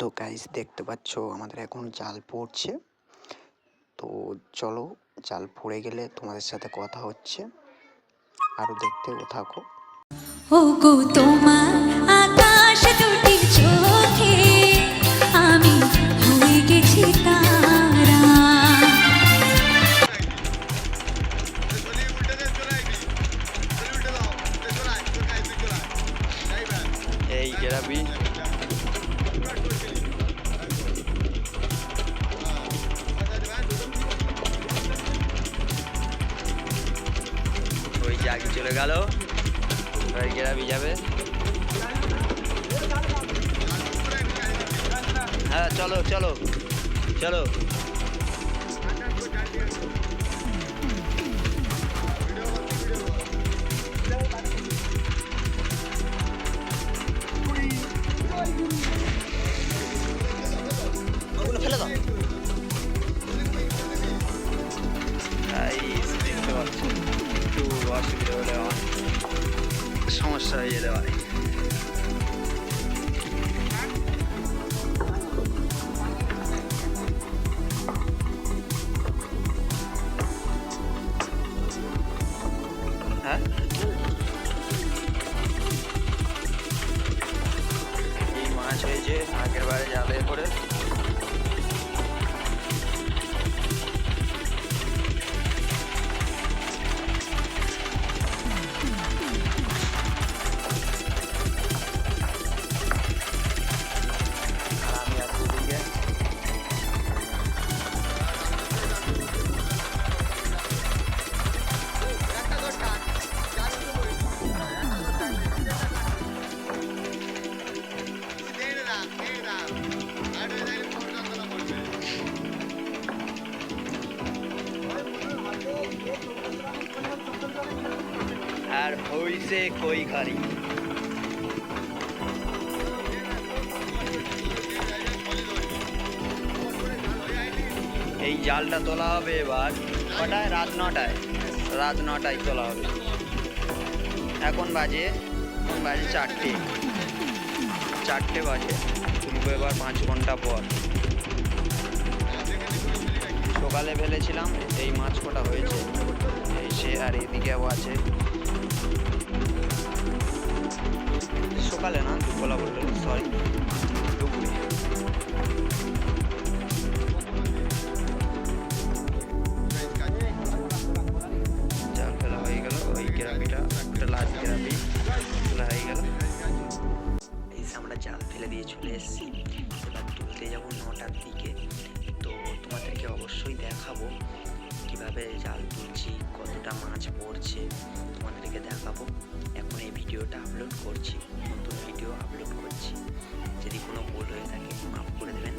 তো গাইস দেখতে পাচ্ছ আমাদের এখন জাল পড়ছে। তো চলো জাল পড়ে গেলে তোমাদের সাথে কথা হচ্ছে, আরো দেখতেও থাকো। ও গো তোমার আকাশ দুটি চোখে আমি হয়ে গেছি তারা। এই গেরাবি ওই যে আগে চলে গেল, এবার গেরাবি যাবে। হ্যাঁ চলো চলো চলো। ফেলে দাও। দেখতে পাচ্ছ একটু অসুবিধা হলে আমার সমস্যা হয়ে যেতে পারে। হ্যাঁ এই মাছ হয়েছে আগের বারে জালে করে। আর হইছে কই খারি। এই জালটা তোলা হবে এবার কটায়? রাত 9টায়। রাত 9টায় তোলা হবে। এখন বাজে 4টে বাজে। তুলবো এবার 5 ঘন্টা পর। সকালে ফেলেছিলাম, এই মাছ কটা হয়েছে এই সে, আর এদিকেও আছে। সকালে না, দুপুরবেলা বললো, সরি দুপুরে। জাল ফেলা হয়ে গেল, ওই গ্রামিটা একটা লাল গ্রামি ফেলা হয়ে গেল। এই যে আমরা জাল ফেলে দিয়ে চলে এসেছি, এবার তুলতে যাবো 9টার দিকে। তো তোমাদেরকে অবশ্যই দেখাবো কিভাবে জাল তুলছি, কতটা মাছ পড়ছে তোমাদেরকে দেখাবো। এখন এই ভিডিওটা আপলোড করছি, নতুন ভিডিও আপলোড করছি। যদি কোনো ভুল হয়ে থাকে মাফ করে দেবেন।